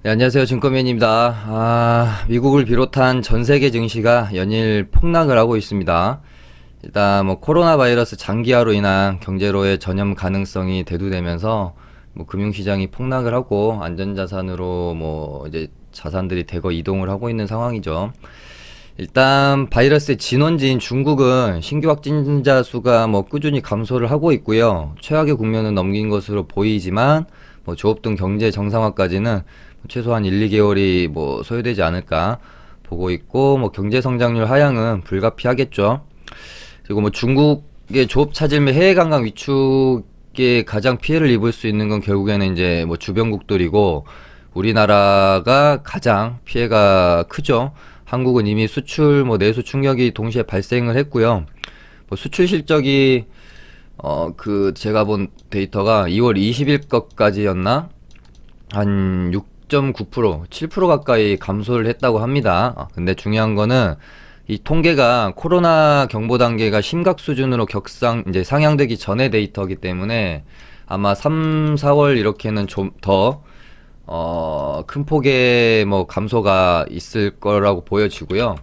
네, 안녕하세요. 증권맨입니다. 미국을 비롯한 전 세계 증시가 연일 폭락을 하고 있습니다. 일단 뭐 코로나 바이러스 장기화로 인한 경제로의 전염 가능성이 대두되면서 뭐 금융시장이 폭락을 하고 안전자산으로 뭐 이제 자산들이 대거 이동을 하고 있는 상황이죠. 일단 바이러스의 진원지인 중국은 신규 확진자 수가 뭐 꾸준히 감소를 하고 있고요. 최악의 국면은 넘긴 것으로 보이지만 뭐 조업 등 경제 정상화까지는 최소한 1, 2개월이 뭐 소요되지 않을까 보고 있고, 뭐 경제 성장률 하향은 불가피하겠죠. 그리고 뭐 중국의 조업 차질 및 해외 관광 위축에 가장 피해를 입을 수 있는 건 결국에는 이제 뭐 주변국들이고, 우리나라가 가장 피해가 크죠. 한국은 이미 수출 뭐 내수 충격이 동시에 발생을 했고요. 뭐 수출 실적이 제가 본 데이터가 2월 20일 것까지였나? 한 6.9%, 7% 가까이 감소를 했다고 합니다. 근데 중요한 거는 이 통계가 코로나 경보 단계가 심각 수준으로 이제 상향되기 전의 데이터이기 때문에 아마 3, 4월 이렇게는 좀 더, 큰 폭의 뭐 감소가 있을 거라고 보여지고요.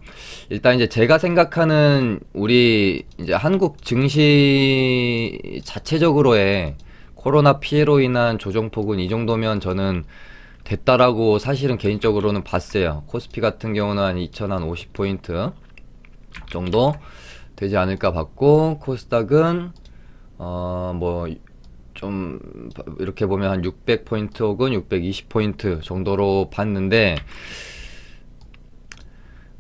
일단 이제 제가 생각하는 우리 이제 한국 증시 자체적으로의 코로나 피해로 인한 조정폭은 이 정도면 저는 됐다라고 사실은 개인적으로는 봤어요. 코스피 같은 경우는 한 2050포인트 정도 되지 않을까 봤고, 코스닥은 뭐 좀 이렇게 보면 한 600포인트 혹은 620포인트 정도로 봤는데,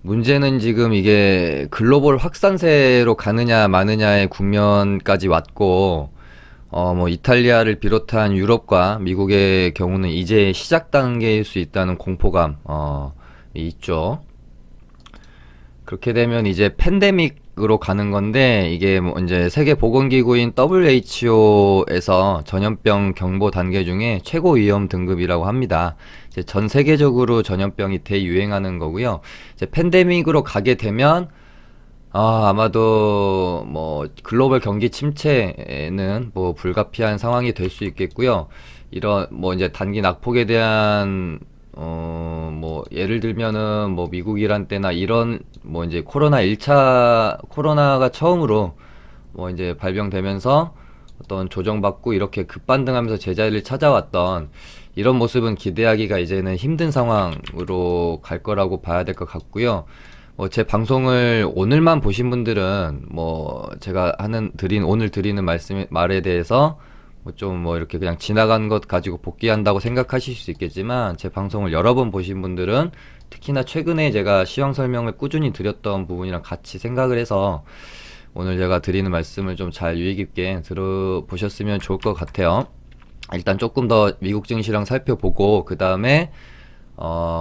문제는 지금 이게 글로벌 확산세로 가느냐 마느냐의 국면까지 왔고, 뭐 이탈리아를 비롯한 유럽과 미국의 경우는 이제 시작 단계일 수 있다는 공포감 있죠. 그렇게 되면 이제 팬데믹으로 가는 건데, 이게 뭐 이제 세계보건기구인 WHO에서 전염병 경보 단계 중에 최고 위험 등급이라고 합니다. 이제 전 세계적으로 전염병이 대유행하는 거고요. 이제 팬데믹으로 가게 되면 아마도 뭐 글로벌 경기 침체는 뭐 불가피한 상황이 될 수 있겠고요. 이런 뭐 이제 단기 낙폭에 대한 뭐 예를 들면은 뭐 미국이란 때나 이런 뭐 이제 코로나가 처음으로 뭐 이제 발병되면서 어떤 조정받고 이렇게 급반등하면서 제자리를 찾아왔던 이런 모습은 기대하기가 이제는 힘든 상황으로 갈 거라고 봐야 될 것 같고요. 제 방송을 오늘만 보신 분들은 뭐 제가 오늘 드리는 말에 대해서 뭐 좀 뭐 이렇게 그냥 지나간 것 가지고 복귀한다고 생각하실 수 있겠지만, 제 방송을 여러 번 보신 분들은 특히나 최근에 제가 시황 설명을 꾸준히 드렸던 부분이랑 같이 생각을 해서 오늘 제가 드리는 말씀을 좀 잘 유의 깊게 들어보셨으면 좋을 것 같아요. 일단 조금 더 미국 증시랑 살펴보고 그 다음에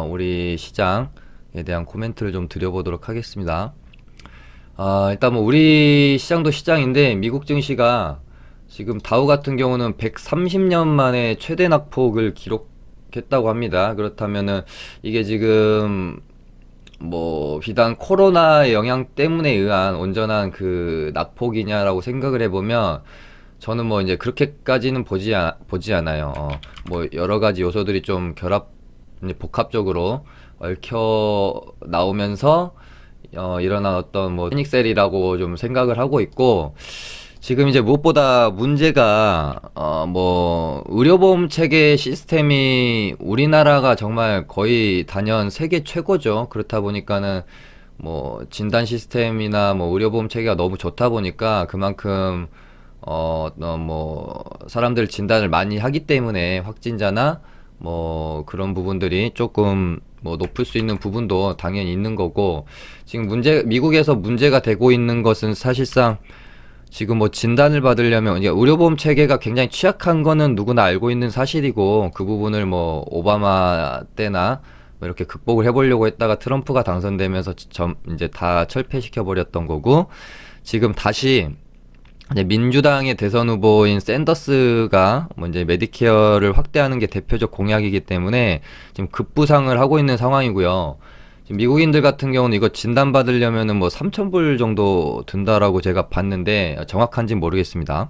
우리 시장에 대한 코멘트를 좀 드려보도록 하겠습니다. 일단 뭐 우리 시장도 시장인데, 미국 증시가 지금 다우 같은 경우는 130년 만에 최대 낙폭을 기록했다고 합니다. 그렇다면은 이게 지금 뭐 비단 코로나의 영향 때문에 의한 온전한 그 낙폭이냐라고 생각을 해보면, 저는 뭐 이제 그렇게까지는 보지 않아요. 뭐 여러 가지 요소들이 좀 이제 복합적으로 얽혀 나오면서 일어난 어떤 뭐 패닉셀이라고 좀 생각을 하고 있고, 지금 이제 무엇보다 문제가 뭐 의료보험 체계 시스템이 우리나라가 정말 거의 단연 세계 최고죠. 그렇다 보니까는 뭐 진단 시스템이나 뭐 의료보험 체계가 너무 좋다 보니까 그만큼 뭐 사람들 진단을 많이 하기 때문에 확진자나 뭐 그런 부분들이 조금 뭐 높을 수 있는 부분도 당연히 있는 거고, 지금 미국에서 문제가 되고 있는 것은 사실상 지금 뭐 진단을 받으려면 이게 의료보험 체계가 굉장히 취약한 거는 누구나 알고 있는 사실이고, 그 부분을 뭐 오바마 때나 뭐 이렇게 극복을 해보려고 했다가 트럼프가 당선되면서 이제 다 철폐시켜 버렸던 거고, 지금 다시 이제 민주당의 대선 후보인 샌더스가 뭐 이제 메디케어를 확대하는 게 대표적 공약이기 때문에 지금 급부상을 하고 있는 상황이고요. 지금 미국인들 같은 경우는 이거 진단받으려면은 뭐 3,000불 정도 든다라고 제가 봤는데 정확한지는 모르겠습니다.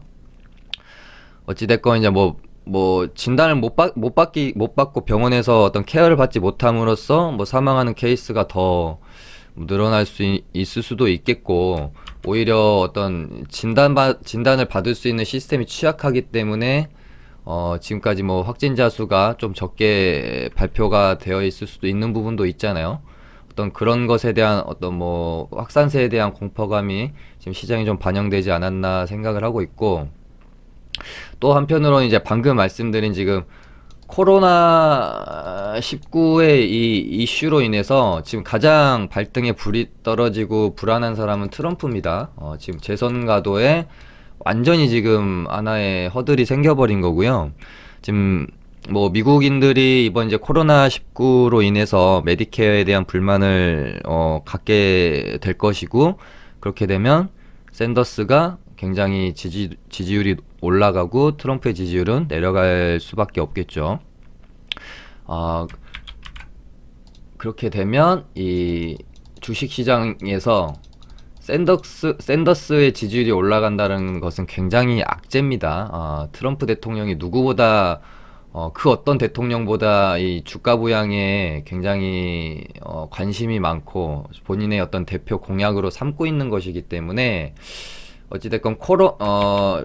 어찌됐건 이제 뭐 뭐 진단을 못 받고 병원에서 어떤 케어를 받지 못함으로써 뭐 사망하는 케이스가 더 늘어날 수 있을 수도 있겠고, 오히려 어떤 진단을 받을 수 있는 시스템이 취약하기 때문에 지금까지 뭐 확진자 수가 좀 적게 발표가 되어 있을 수도 있는 부분도 있잖아요. 어떤 그런 것에 대한 어떤 뭐 확산세에 대한 공포감이 지금 시장에 좀 반영되지 않았나 생각을 하고 있고, 또 한편으로는 이제 방금 말씀드린 지금 코로나19의 이 이슈로 인해서 지금 가장 발등에 불이 떨어지고 불안한 사람은 트럼프입니다. 지금 재선 가도에 완전히 지금 하나의 허들이 생겨버린 거고요. 지금 뭐 미국인들이 이번 이제 코로나19로 인해서 메디케어에 대한 불만을 갖게 될 것이고, 그렇게 되면 샌더스가 굉장히 지지율이 올라가고 트럼프의 지지율은 내려갈 수밖에 없겠죠. 어, 그렇게 되면 이 주식시장에서 샌더스의 지지율이 올라간다는 것은 굉장히 악재입니다. 트럼프 대통령이 누구보다 그 어떤 대통령보다 이 주가 부양에 굉장히 관심이 많고 본인의 어떤 대표 공약으로 삼고 있는 것이기 때문에, 어찌됐건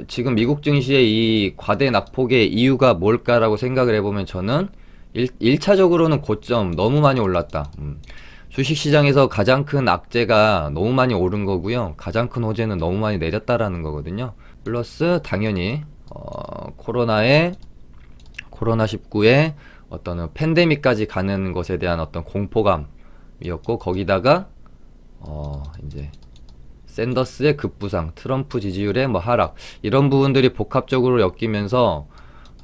지금 미국 증시의 이 과대 낙폭의 이유가 뭘까라고 생각을 해보면 저는 1차적으로는 고점 너무 많이 올랐다. 주식시장에서 가장 큰 악재가 너무 많이 오른 거고요. 가장 큰 호재는 너무 많이 내렸다라는 거거든요. 플러스 당연히 코로나19의 어떤 팬데믹까지 가는 것에 대한 어떤 공포감이었고, 거기다가 이제 샌더스의 급부상, 트럼프 지지율의 뭐 하락, 이런 부분들이 복합적으로 엮이면서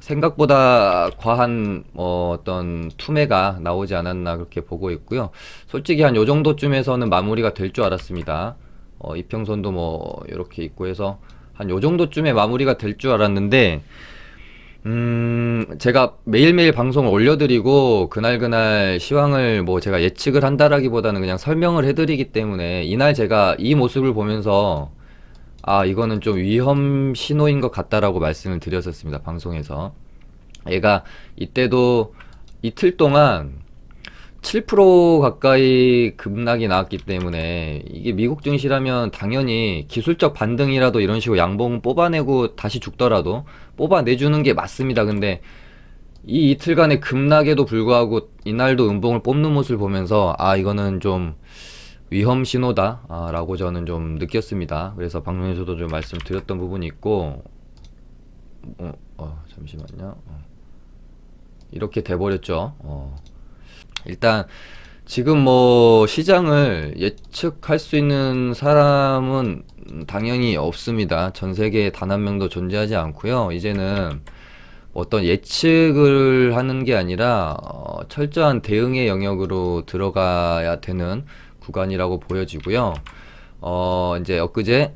생각보다 과한 어떤 투매가 나오지 않았나 그렇게 보고 있고요. 솔직히 한 요 정도쯤에서는 마무리가 될 줄 알았습니다. 이평선도 뭐 이렇게 있고 해서 한 요 정도쯤에 마무리가 될 줄 알았는데, 제가 매일매일 방송을 올려드리고 그날그날 시황을 뭐 제가 예측을 한다라기보다는 그냥 설명을 해드리기 때문에, 이날 제가 이 모습을 보면서 이거는 좀 위험 신호인 것 같다라고 말씀을 드렸었습니다, 방송에서. 얘가 이때도 이틀 동안 7% 가까이 급락이 나왔기 때문에, 이게 미국 증시라면 당연히 기술적 반등이라도 이런 식으로 양봉 뽑아내고 다시 죽더라도 뽑아내주는 게 맞습니다. 근데 이 이틀간의 급락에도 불구하고 이날도 음봉을 뽑는 모습을 보면서 이거는 좀 위험 신호다 라고 저는 좀 느꼈습니다. 그래서 방송에서도 좀 말씀드렸던 부분이 있고, 잠시만요. 이렇게 돼버렸죠. 일단 지금 뭐 시장을 예측할 수 있는 사람은 당연히 없습니다. 전 세계에 단 한 명도 존재하지 않고요. 이제는 어떤 예측을 하는 게 아니라 철저한 대응의 영역으로 들어가야 되는 구간이라고 보여지고요. 이제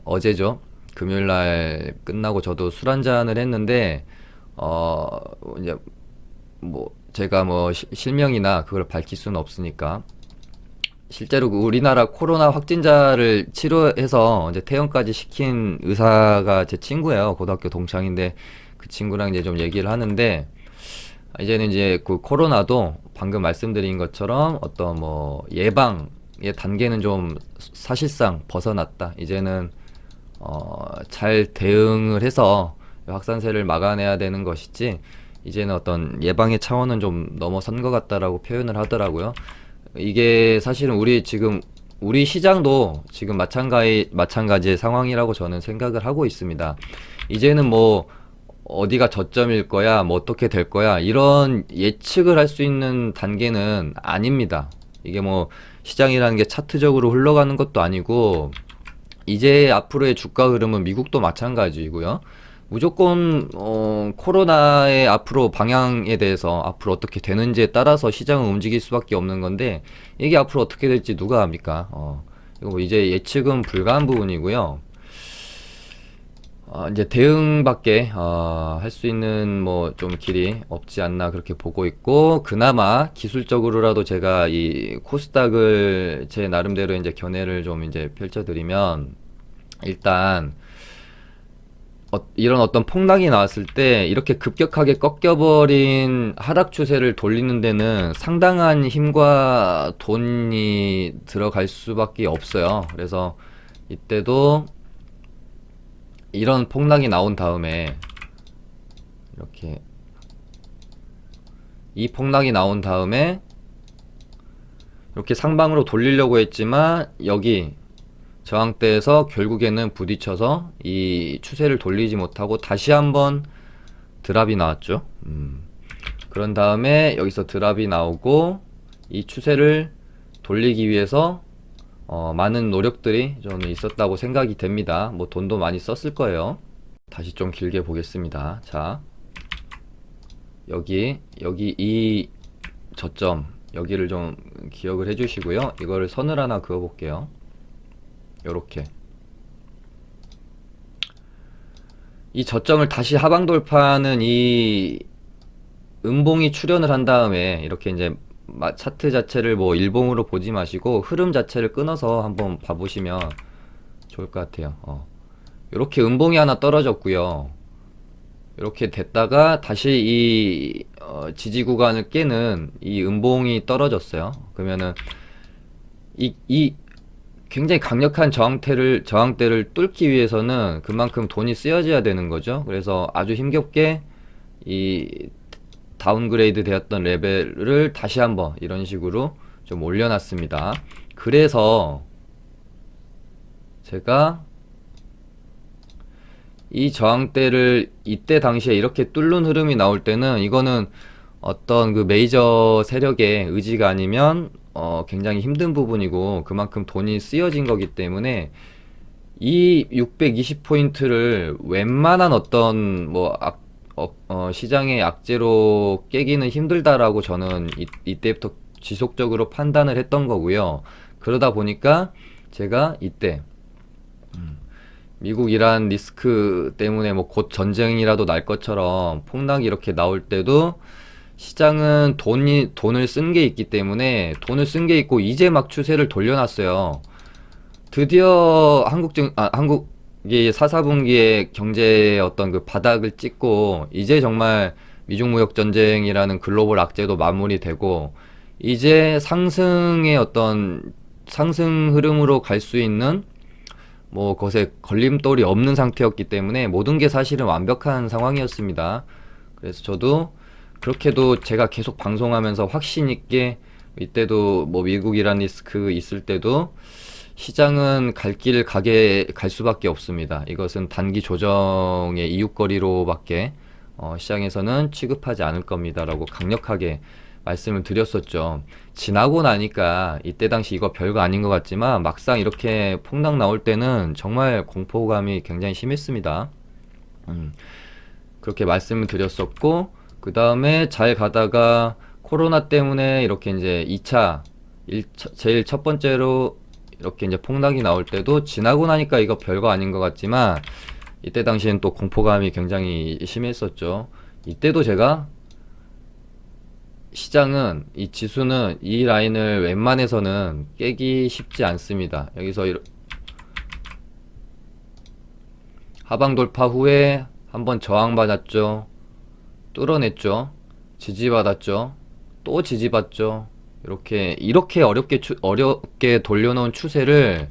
어제죠. 금요일 날 끝나고 저도 술 한잔을 했는데, 이제 뭐 제가 뭐 실명이나 그걸 밝힐 수는 없으니까, 실제로 그 우리나라 코로나 확진자를 치료해서 이제 퇴원까지 시킨 의사가 제 친구예요. 고등학교 동창인데 그 친구랑 이제 좀 얘기를 하는데, 이제는 이제 그 코로나도 방금 말씀드린 것처럼 어떤 뭐 예방의 단계는 좀 사실상 벗어났다. 이제는 잘 대응을 해서 확산세를 막아내야 되는 것이지, 이제는 어떤 예방의 차원은 좀 넘어선 것 같다라고 표현을 하더라고요. 이게 사실은 우리 시장도 지금 마찬가지의 상황이라고 저는 생각을 하고 있습니다. 이제는 뭐 어디가 저점일 거야, 뭐 어떻게 될 거야, 이런 예측을 할 수 있는 단계는 아닙니다. 이게 뭐 시장이라는 게 차트적으로 흘러가는 것도 아니고, 이제 앞으로의 주가 흐름은 미국도 마찬가지고요. 무조건 코로나의 앞으로 방향에 대해서 앞으로 어떻게 되는지에 따라서 시장은 움직일 수밖에 없는 건데, 이게 앞으로 어떻게 될지 누가 압니까? 이거 뭐 이제 예측은 불가한 부분이고요. 이제 대응밖에 할 수 있는 뭐 좀 길이 없지 않나 그렇게 보고 있고, 그나마 기술적으로라도 제가 이 코스닥을 제 나름대로 이제 견해를 좀 이제 펼쳐드리면, 일단 이런 어떤 폭락이 나왔을 때 이렇게 급격하게 꺾여버린 하락 추세를 돌리는 데는 상당한 힘과 돈이 들어갈 수밖에 없어요. 그래서 이때도 이런 폭락이 나온 다음에 이렇게 이 폭락이 나온 다음에 이렇게 상방으로 돌리려고 했지만 여기 저항대에서 결국에는 부딪혀서 이 추세를 돌리지 못하고 다시 한번 드랍이 나왔죠. 그런 다음에 여기서 드랍이 나오고 이 추세를 돌리기 위해서 많은 노력들이 저는 있었다고 생각이 됩니다. 뭐 돈도 많이 썼을 거예요. 다시 좀 길게 보겠습니다. 자, 여기 이 저점 여기를 좀 기억을 해 주시고요. 이거를 선을 하나 그어 볼게요. 요렇게 이 저점을 다시 하방 돌파하는 이 음봉이 출현을 한 다음에 이렇게 이제 차트 자체를 뭐 일봉으로 보지 마시고 흐름 자체를 끊어서 한번 봐보시면 좋을 것 같아요. 이렇게 음봉이 하나 떨어졌고요. 이렇게 됐다가 다시 이 지지 구간을 깨는 이 음봉이 떨어졌어요. 그러면은 이 굉장히 강력한 저항대를 뚫기 위해서는 그만큼 돈이 쓰여져야 되는 거죠. 그래서 아주 힘겹게 이 다운그레이드 되었던 레벨을 다시 한번 이런 식으로 좀 올려놨습니다. 그래서 제가 이 저항대를 이때 당시에 이렇게 뚫는 흐름이 나올 때는 이거는 어떤 그 메이저 세력의 의지가 아니면 굉장히 힘든 부분이고 그만큼 돈이 쓰여진 거기 때문에 이 620포인트를 웬만한 어떤 뭐 시장의 악재로 깨기는 힘들다라고 저는 이때부터 지속적으로 판단을 했던 거고요. 그러다 보니까 제가 이때 미국 이란 리스크 때문에 뭐 곧 전쟁이라도 날 것처럼 폭락이 이렇게 나올 때도 시장은 돈을 쓴 게 있기 때문에 돈을 쓴 게 있고 이제 막 추세를 돌려놨어요. 드디어 한국이 4분기에 경제의 어떤 그 바닥을 찍고 이제 정말 미중 무역 전쟁이라는 글로벌 악재도 마무리되고 이제 상승의 어떤 상승 흐름으로 갈 수 있는 뭐 것에 걸림돌이 없는 상태였기 때문에 모든 게 사실은 완벽한 상황이었습니다. 그래서 저도 그렇게도 제가 계속 방송하면서 확신 있게 이때도 뭐 미국이란 리스크 있을 때도 시장은 갈 길을 갈 수밖에 없습니다. 이것은 단기 조정의 이유거리로밖에 시장에서는 취급하지 않을 겁니다라고 강력하게 말씀을 드렸었죠. 지나고 나니까 이때 당시 이거 별거 아닌 것 같지만 막상 이렇게 폭락 나올 때는 정말 공포감이 굉장히 심했습니다. 그렇게 말씀을 드렸었고 그 다음에 잘 가다가 코로나 때문에 이렇게 이제 제일 첫 번째로 이렇게 이제 폭락이 나올 때도 지나고 나니까 이거 별거 아닌 것 같지만 이때 당시엔 또 공포감이 굉장히 심했었죠. 이때도 제가 시장은 이 지수는 이 라인을 웬만해서는 깨기 쉽지 않습니다. 여기서 하방 돌파 후에 한번 저항받았죠. 뚫어냈죠. 지지받았죠. 또 지지받죠. 이렇게 어렵게 돌려놓은 추세를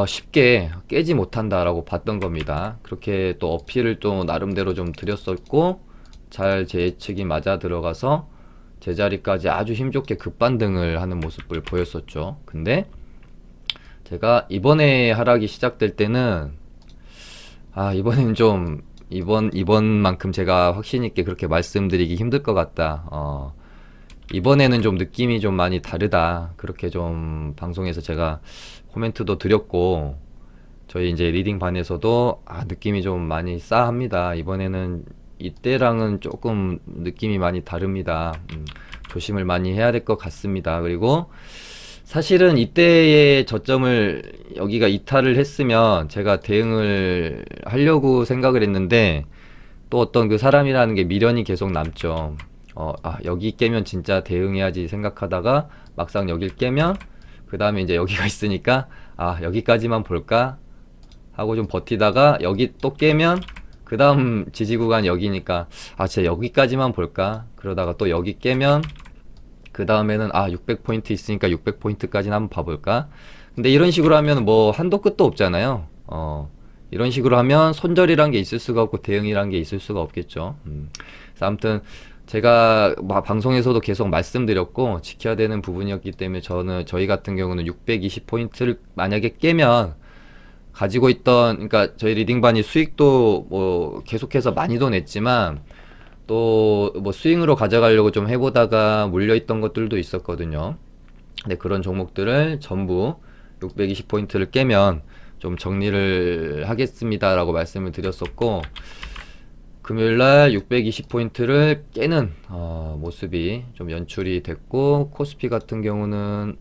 쉽게 깨지 못한다라고 봤던 겁니다. 그렇게 또 어필을 또 나름대로 좀 드렸었고 잘 제 예측이 맞아 들어가서 제자리까지 아주 힘좋게 급반등을 하는 모습을 보였었죠. 근데 제가 이번에 하락이 시작될 때는 이번엔 좀 이번만큼 제가 확신 있게 그렇게 말씀드리기 힘들 것 같다. 이번에는 좀 느낌이 좀 많이 다르다. 그렇게 좀 방송에서 제가 코멘트도 드렸고 저희 이제 리딩 반에서도 느낌이 좀 많이 싸합니다. 이번에는 이때랑은 조금 느낌이 많이 다릅니다. 조심을 많이 해야 될 것 같습니다. 그리고 사실은 이때의 저점을 여기가 이탈을 했으면 제가 대응을 하려고 생각을 했는데 또 어떤 그 사람이라는 게 미련이 계속 남죠. 여기 깨면 진짜 대응해야지 생각하다가 막상 여길 깨면 그 다음에 이제 여기가 있으니까 여기까지만 볼까 하고 좀 버티다가 여기 또 깨면 그 다음 지지 구간 여기니까 아 진짜 여기까지만 볼까 그러다가 또 여기 깨면 그 다음에는 아 600포인트 있으니까 600포인트까지는 한번 봐볼까. 근데 이런 식으로 하면 뭐 한도 끝도 없잖아요. 이런 식으로 하면 손절이란 게 있을 수가 없고 대응이란 게 있을 수가 없겠죠. 그래서 아무튼 제가 방송에서도 계속 말씀드렸고 지켜야 되는 부분이었기 때문에 저희 같은 경우는 620포인트를 만약에 깨면 가지고 있던, 그러니까 저희 리딩반이 수익도 뭐 계속해서 많이도 냈지만 또 뭐 스윙으로 가져가려고 좀 해보다가 물려있던 것들도 있었거든요. 근데 그런 종목들을 전부 620포인트를 깨면 좀 정리를 하겠습니다라고 말씀을 드렸었고, 금요일날 620포인트를 깨는 모습이 좀 연출이 됐고, 코스피 같은 경우는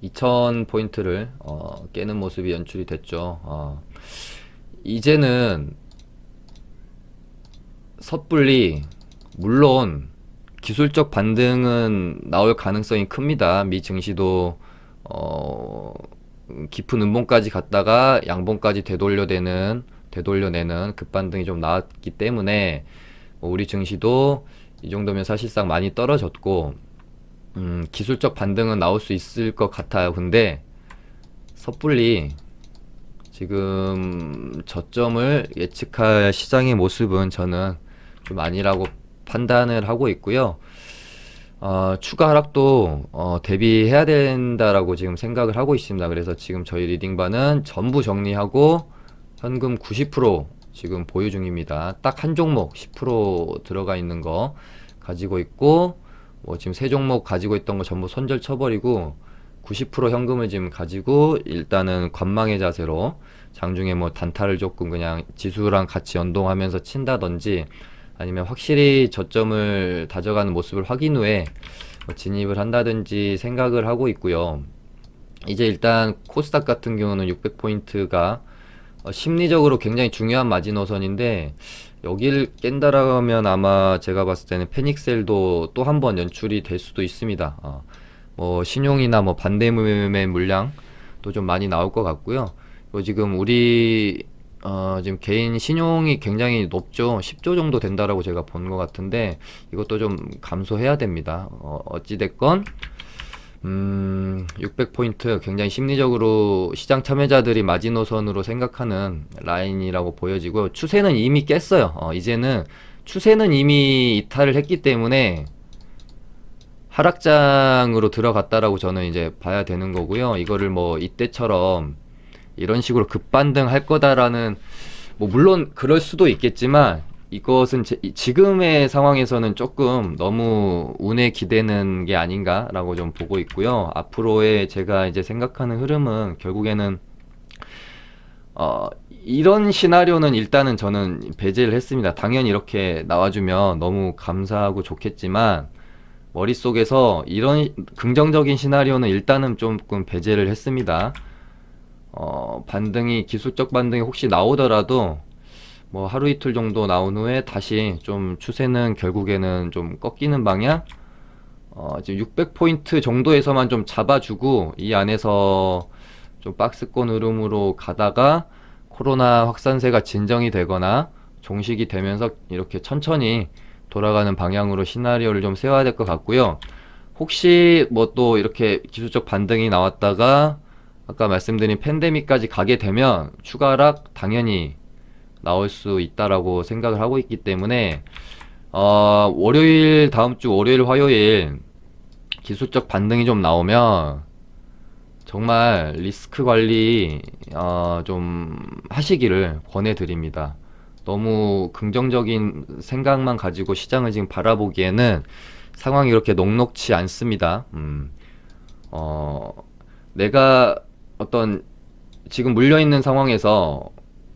2000포인트를 깨는 모습이 연출이 됐죠. 이제는 섣불리, 물론 기술적 반등은 나올 가능성이 큽니다. 미 증시도 깊은 음봉까지 갔다가 양봉까지 되돌려내는 급반등이 좀 나왔기 때문에 우리 증시도 이 정도면 사실상 많이 떨어졌고, 기술적 반등은 나올 수 있을 것 같아요. 근데 섣불리 지금 저점을 예측할 시장의 모습은 저는 좀 아니라고 판단을 하고 있고요. 추가 하락도 대비해야 된다라고 지금 생각을 하고 있습니다. 그래서 지금 저희 리딩반은 전부 정리하고 현금 90% 지금 보유 중입니다. 딱 한 종목 10% 들어가 있는 거 가지고 있고, 뭐 지금 세 종목 가지고 있던 거 전부 손절 쳐버리고 90% 현금을 지금 가지고 일단은 관망의 자세로 장중에 뭐 단타를 조금 그냥 지수랑 같이 연동하면서 친다든지 아니면 확실히 저점을 다져가는 모습을 확인 후에 진입을 한다든지 생각을 하고 있고요. 이제 일단 코스닥 같은 경우는 600포인트가 심리적으로 굉장히 중요한 마지노선인데, 여길 깬다라면 아마 제가 봤을 때는 패닉셀도 또 한 번 연출이 될 수도 있습니다. 뭐 신용이나 뭐 반대매매 물량도 좀 많이 나올 것 같고요. 지금 우리 지금 개인 신용이 굉장히 높죠. 10조 정도 된다라고 제가 본 것 같은데 이것도 좀 감소해야 됩니다. 어찌됐건 600포인트 굉장히 심리적으로 시장 참여자들이 마지노선으로 생각하는 라인이라고 보여지고, 추세는 이미 깼어요. 이제는 추세는 이미 이탈을 했기 때문에 하락장으로 들어갔다라고 저는 이제 봐야 되는 거고요. 이거를 뭐 이때처럼 이런 식으로 급반등 할 거다라는, 뭐 물론 그럴 수도 있겠지만 이것은 지금의 상황에서는 조금 너무 운에 기대는 게 아닌가라고 좀 보고 있고요. 앞으로의 제가 이제 생각하는 흐름은 결국에는 이런 시나리오는 일단은 저는 배제를 했습니다. 당연히 이렇게 나와주면 너무 감사하고 좋겠지만 머릿속에서 이런 긍정적인 시나리오는 일단은 조금 배제를 했습니다. 기술적 반등이 혹시 나오더라도 뭐 하루 이틀 정도 나온 후에 다시 좀 추세는 결국에는 좀 꺾이는 방향, 지금 600포인트 정도에서만 좀 잡아주고 이 안에서 좀 박스권 흐름으로 가다가 코로나 확산세가 진정이 되거나 종식이 되면서 이렇게 천천히 돌아가는 방향으로 시나리오를 좀 세워야 될 것 같고요. 혹시 뭐 또 이렇게 기술적 반등이 나왔다가 아까 말씀드린 팬데믹까지 가게 되면 추가 하락 당연히 나올 수 있다라고 생각을 하고 있기 때문에 다음 주 월요일 화요일 기술적 반등이 좀 나오면 정말 리스크 관리 좀 하시기를 권해드립니다. 너무 긍정적인 생각만 가지고 시장을 지금 바라보기에는 상황이 이렇게 녹록치 않습니다. 내가 어떤 지금 물려있는 상황에서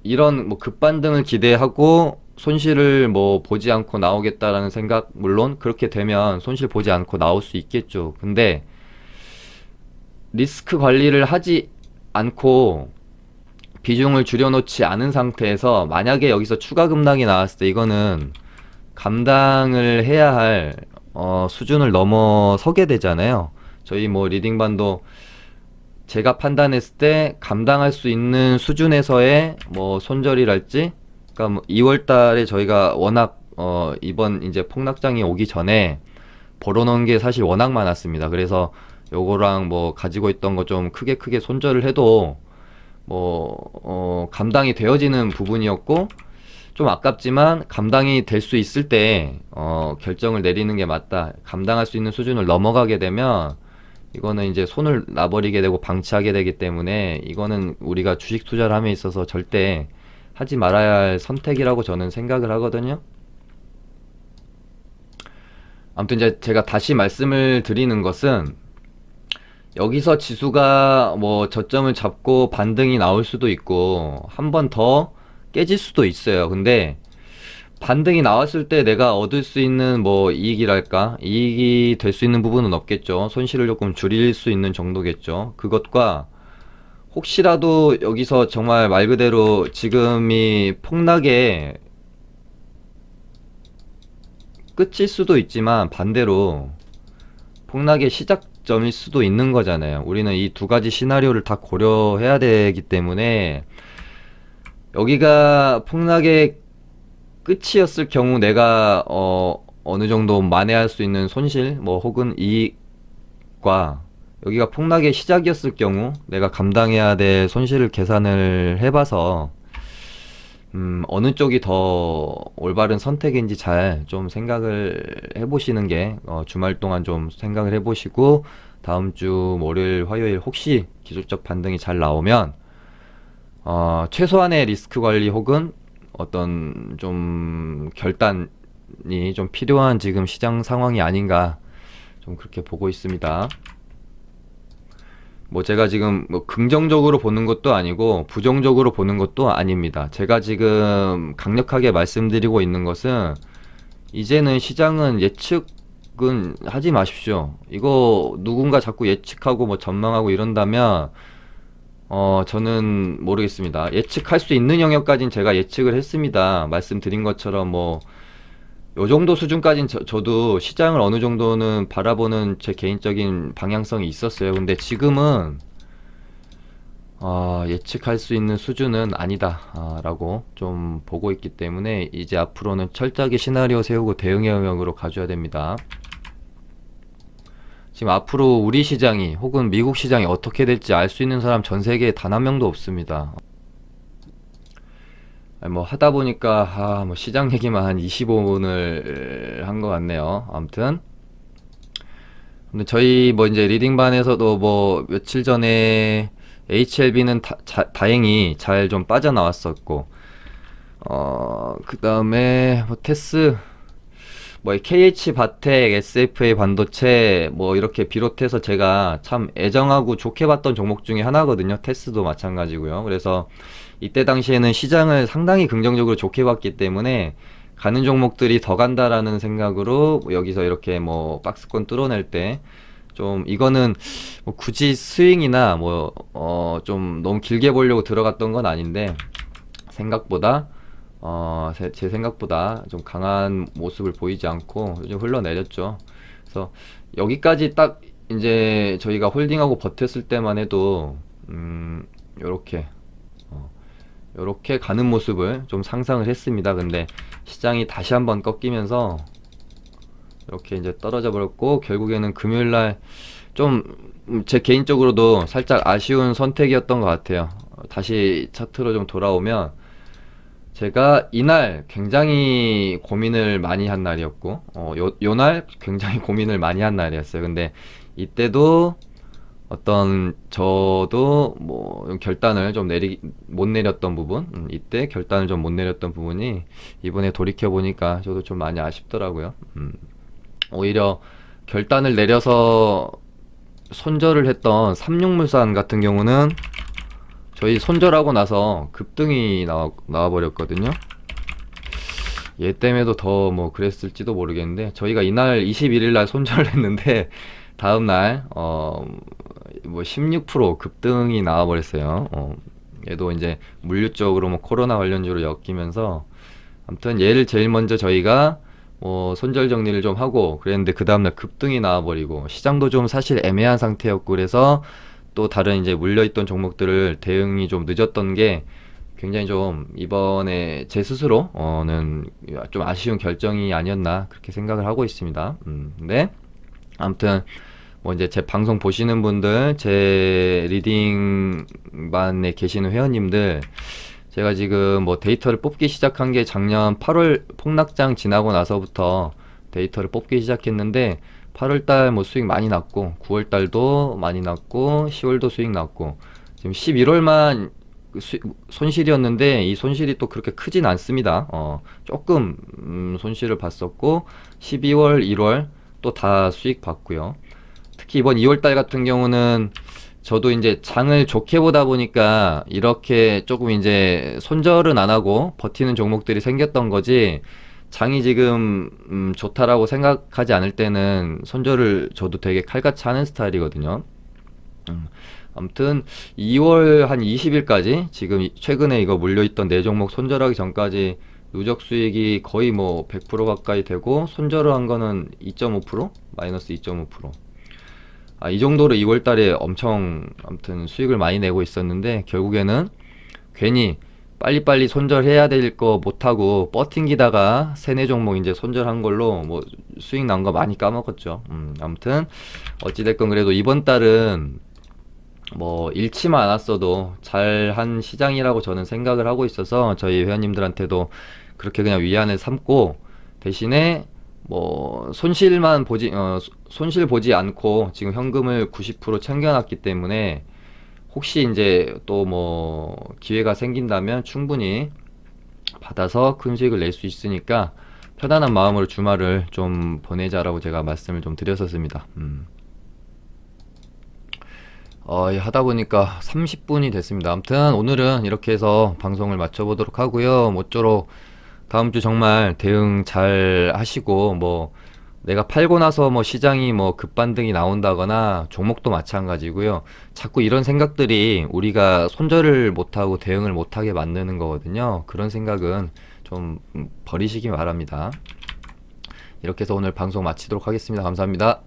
이런 뭐 급반등을 기대하고 손실을 뭐 보지 않고 나오겠다라는 생각, 물론 그렇게 되면 손실 보지 않고 나올 수 있겠죠. 근데 리스크 관리를 하지 않고 비중을 줄여놓지 않은 상태에서 만약에 여기서 추가 급락이 나왔을 때 이거는 감당을 해야 할 수준을 넘어서게 되잖아요. 저희 뭐 리딩반도 제가 판단했을 때 감당할 수 있는 수준에서의 뭐 손절이랄지, 그러니까 뭐 2월 달에 저희가 워낙 이번 이제 폭락장이 오기 전에 벌어놓은 게 사실 워낙 많았습니다. 그래서 요거랑 뭐 가지고 있던 거 좀 크게 손절을 해도 감당이 되어지는 부분이었고, 좀 아깝지만 감당이 될 수 있을 때 결정을 내리는 게 맞다. 감당할 수 있는 수준을 넘어가게 되면 이거는 이제 손을 놔버리게 되고 방치하게 되기 때문에, 이거는 우리가 주식 투자를 함에 있어서 절대 하지 말아야 할 선택이라고 저는 생각을 하거든요. 아무튼 이제 제가 다시 말씀을 드리는 것은, 여기서 지수가 뭐 저점을 잡고 반등이 나올 수도 있고 한 번 더 깨질 수도 있어요. 근데 반등이 나왔을 때 내가 얻을 수 있는 뭐 이익이랄까, 이익이 될 수 있는 부분은 없겠죠. 손실을 조금 줄일 수 있는 정도겠죠. 그것과 혹시라도 여기서 정말 말 그대로 지금이 폭락의 끝일 수도 있지만, 반대로 폭락의 시작점일 수도 있는 거잖아요. 우리는 이 두 가지 시나리오를 다 고려해야 되기 때문에, 여기가 폭락의 끝이었을 경우 내가 어느 정도 만회할 수 있는 손실 뭐 혹은 이익과, 여기가 폭락의 시작이었을 경우 내가 감당해야 될 손실을 계산을 해봐서 어느 쪽이 더 올바른 선택인지 잘 좀 생각을 해보시는 게, 주말 동안 좀 생각을 해보시고 다음 주 월요일 화요일 혹시 기술적 반등이 잘 나오면 최소한의 리스크 관리 혹은 어떤 좀 결단이 좀 필요한 지금 시장 상황이 아닌가, 좀 그렇게 보고 있습니다. 뭐 제가 지금 뭐 긍정적으로 보는 것도 아니고 부정적으로 보는 것도 아닙니다. 제가 지금 강력하게 말씀드리고 있는 것은, 이제는 시장은 예측은 하지 마십시오. 이거 누군가 자꾸 예측하고 뭐 전망하고 이런다면 저는 모르겠습니다. 예측할 수 있는 영역까지는 제가 예측을 했습니다. 말씀드린 것처럼 뭐 요 정도 수준까지는 저도 시장을 어느 정도는 바라보는 제 개인적인 방향성이 있었어요. 근데 지금은 예측할 수 있는 수준은 아니다 라고 좀 보고 있기 때문에, 이제 앞으로는 철저하게 시나리오 세우고 대응의 영역으로 가줘야 됩니다. 지금 앞으로 우리 시장이 혹은 미국 시장이 어떻게 될지 알 수 있는 사람 전 세계에 단 한 명도 없습니다. 뭐 하다 보니까 뭐 시장 얘기만 한 25분을 한 것 같네요. 아무튼 근데 저희 뭐 이제 리딩반에서도 뭐 며칠 전에 HLB는 다행히 잘 좀 빠져나왔었고, 그 다음에 뭐 테스, 뭐 KH 바텍, SFA 반도체 뭐 이렇게 비롯해서 제가 참 애정하고 좋게 봤던 종목 중에 하나거든요. 테스도 마찬가지고요. 그래서 이때 당시에는 시장을 상당히 긍정적으로 좋게 봤기 때문에 가는 종목들이 더 간다라는 생각으로 여기서 이렇게 뭐 박스권 뚫어낼 때 좀 이거는 뭐 굳이 스윙이나 뭐 좀 너무 길게 보려고 들어갔던 건 아닌데, 생각보다 제 생각보다 좀 강한 모습을 보이지 않고 좀 흘러내렸죠. 그래서 여기까지 딱 이제 저희가 홀딩하고 버텼을 때만 해도 요렇게 요렇게 가는 모습을 좀 상상을 했습니다. 근데 시장이 다시 한번 꺾이면서 이렇게 이제 떨어져 버렸고, 결국에는 금요일날 좀 제 개인적으로도 살짝 아쉬운 선택이었던 것 같아요. 다시 차트로 좀 돌아오면, 제가 이날 굉장히 고민을 많이 한 날이었고, 요날 굉장히 고민을 많이 한 날이었어요. 근데 이때도 어떤 저도 뭐 결단을 좀 못 내렸던 부분, 이때 결단을 좀 못 내렸던 부분이 이번에 돌이켜 보니까 저도 좀 많이 아쉽더라고요. 오히려 결단을 내려서 손절을 했던 삼육물산 같은 경우는 저희 손절하고 나서 급등이 나와 버렸거든요. 얘 때문에도 더 뭐 그랬을지도 모르겠는데, 저희가 이날 21일 날 손절을 했는데 다음날 뭐 16% 급등이 나와 버렸어요. 얘도 이제 물류 쪽으로 뭐 코로나 관련주로 엮이면서, 아무튼 얘를 제일 먼저 저희가 손절 정리를 좀 하고 그랬는데, 그 다음날 급등이 나와버리고 시장도 좀 사실 애매한 상태였고, 그래서 또 다른 이제 물려있던 종목들을 대응이 좀 늦었던 게 굉장히 좀 이번에 제 스스로는 좀 아쉬운 결정이 아니었나 그렇게 생각을 하고 있습니다. 근데 아무튼 뭐 이제 제 방송 보시는 분들, 제 리딩반에 계시는 회원님들, 제가 지금 뭐 데이터를 뽑기 시작한 게 작년 8월 폭락장 지나고 나서부터 데이터를 뽑기 시작했는데 8월달 뭐 수익 많이 났고 9월달도 많이 났고 10월도 수익 났고 지금 11월만 손실이었는데 이 손실이 또 그렇게 크진 않습니다. 조금 손실을 봤었고 12월, 1월 또 다 수익 봤고요. 특히 이번 2월달 같은 경우는 저도 이제 장을 좋게 보다 보니까 이렇게 조금 이제 손절은 안 하고 버티는 종목들이 생겼던 거지, 장이 지금 좋다라고 생각하지 않을 때는 손절을 저도 되게 칼같이 하는 스타일이거든요. 아무튼 2월 한 20일까지 지금 최근에 이거 물려있던 네 종목 손절하기 전까지 누적 수익이 거의 뭐 100% 가까이 되고, 손절을 한 거는 2.5%? 마이너스 2.5%. 이 정도로 2월 달에 엄청 아무튼 수익을 많이 내고 있었는데, 결국에는 괜히 빨리빨리 손절해야 될 거 못하고 버팅기다가 세네 종목 이제 손절한 걸로 뭐 수익 난 거 많이 까먹었죠. 아무튼 어찌됐건 그래도 이번 달은 뭐 잃지만 않았어도 잘한 시장이라고 저는 생각을 하고 있어서 저희 회원님들한테도 그렇게 그냥 위안을 삼고, 대신에 뭐 손실 보지 않고 지금 현금을 90% 챙겨놨기 때문에 혹시 이제 또 뭐 기회가 생긴다면 충분히 받아서 큰 수익을 낼 수 있으니까 편안한 마음으로 주말을 좀 보내자라고 제가 말씀을 좀 드렸었습니다. 하다 보니까 30분이 됐습니다. 아무튼 오늘은 이렇게 해서 방송을 마쳐보도록 하고요. 모쪼록 다음 주 정말 대응 잘 하시고, 뭐 내가 팔고 나서 뭐 시장이 뭐 급반등이 나온다거나, 종목도 마찬가지고요. 자꾸 이런 생각들이 우리가 손절을 못하고 대응을 못하게 만드는 거거든요. 그런 생각은 좀 버리시기 바랍니다. 이렇게 해서 오늘 방송 마치도록 하겠습니다. 감사합니다.